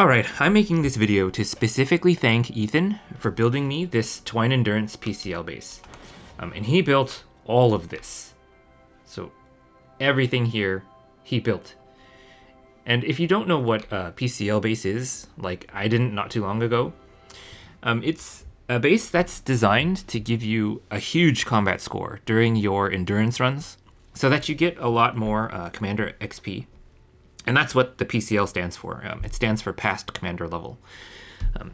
Alright, I'm making this video to specifically thank Ethan for building me this Twine Endurance PCL base. And he built all of this. So everything here, he built. And if you don't know what a PCL base is, like I didn't not too long ago, it's a base that's designed to give you a huge combat score during your endurance runs, so that you get a lot more Commander XP. And that's what the PCL stands for. It stands for Past Commander Level.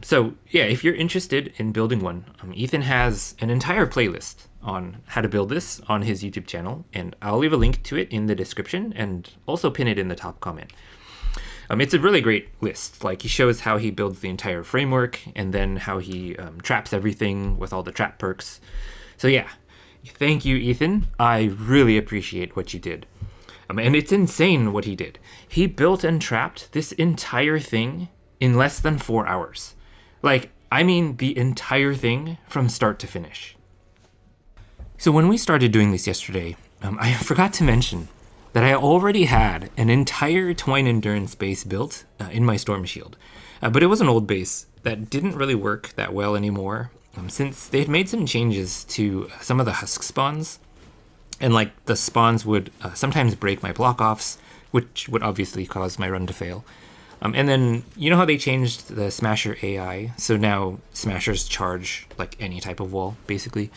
So yeah, if you're interested in building one, Ethan has an entire playlist on how to build this on his YouTube channel, and I'll leave a link to it in the description and also pin it in the top comment. It's a really great list. Like, he shows how he builds the entire framework, and then how he traps everything with all the trap perks. So yeah, thank you, Ethan. I really appreciate what you did. And it's insane what he did. He built and trapped this entire thing in less than 4 hours. Like, I mean the entire thing from start to finish. So when we started doing this yesterday, I forgot to mention that I already had an entire Twine Endurance base built in my Storm Shield. But it was an old base that didn't really work that well anymore, since they had made some changes to some of the husk spawns. And like, the spawns would sometimes break my block-offs, which would obviously cause my run to fail. And then, you know how they changed the Smasher AI? So now Smashers charge like any type of wall, basically.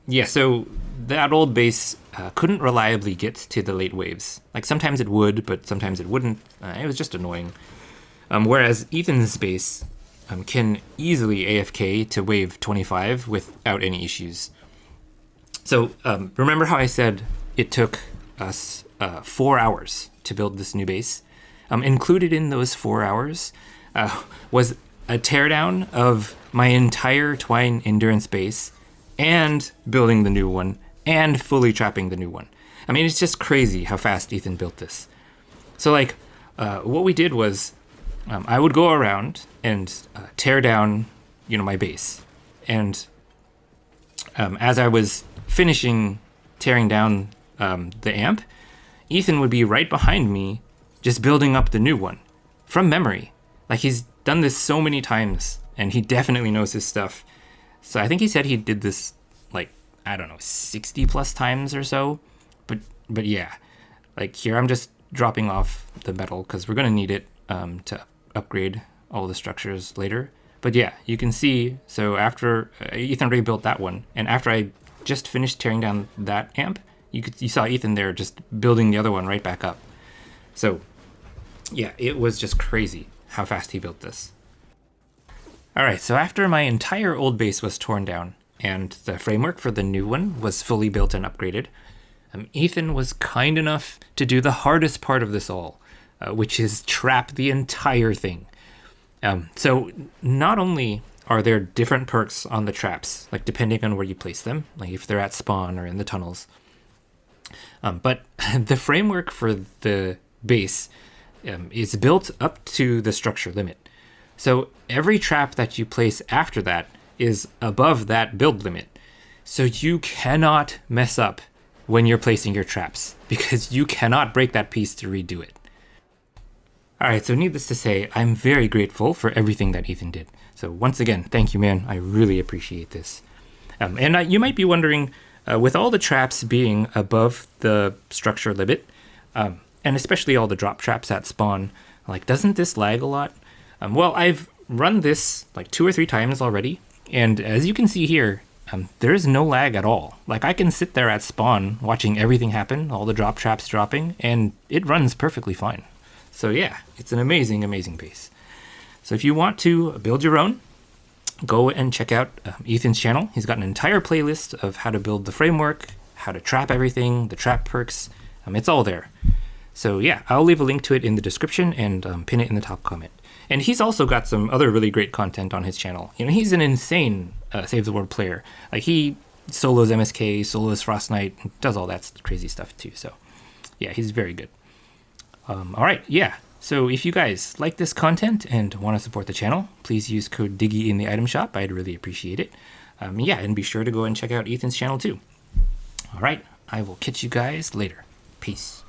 Yeah, so that old base couldn't reliably get to the late waves. Like, sometimes it would, but sometimes it wouldn't. It was just annoying. Whereas Ethan's base can easily AFK to wave 25 without any issues. So remember how I said it took us 4 hours to build this new base? Included in those 4 hours was a teardown of my entire Twine Endurance base, and building the new one, and fully trapping the new one. I mean, it's just crazy how fast Ethan built this. So like, what we did was, I would go around and tear down, my base. And as I was finishing tearing down the amp, Ethan would be right behind me, just building up the new one from memory. Like, he's done this so many times, and he definitely knows his stuff. So I think he said he did this like, I don't know, 60 plus times or so. But yeah, like, here I'm just dropping off the metal because we're gonna need it to upgrade all the structures later. But yeah, you can see, so after Ethan already built that one, and after I just finished tearing down that amp, you saw Ethan there just building the other one right back up. So yeah, it was just crazy how fast he built this. Alright, so after my entire old base was torn down and the framework for the new one was fully built and upgraded, Ethan was kind enough to do the hardest part of this all, which is trap the entire thing. So not only are there different perks on the traps, like depending on where you place them, like if they're at spawn or in the tunnels, but the framework for the base is built up to the structure limit. So every trap that you place after that is above that build limit. So you cannot mess up when you're placing your traps, because you cannot break that piece to redo it. Alright, so needless to say, I'm very grateful for everything that Ethan did. So once again, thank you, man. I really appreciate this. And you might be wondering, with all the traps being above the structure limit, and especially all the drop traps at spawn, like, doesn't this lag a lot? Well, I've run this like 2 or 3 times already, and as you can see here, there is no lag at all. Like, I can sit there at spawn watching everything happen, all the drop traps dropping, and it runs perfectly fine. So yeah, it's an amazing, amazing base. So if you want to build your own, go and check out Ethan's channel. He's got an entire playlist of how to build the framework, how to trap everything, the trap perks. It's all there. So yeah, I'll leave a link to it in the description and pin it in the top comment. And he's also got some other really great content on his channel. He's an insane Save the World player. Like, he solos MSK, solos Frost Knight, does all that crazy stuff too. So yeah, he's very good. Alright, yeah. So if you guys like this content and want to support the channel, please use code Diggy in the item shop. I'd really appreciate it. Yeah, and be sure to go and check out Ethan's channel too. Alright, I will catch you guys later. Peace.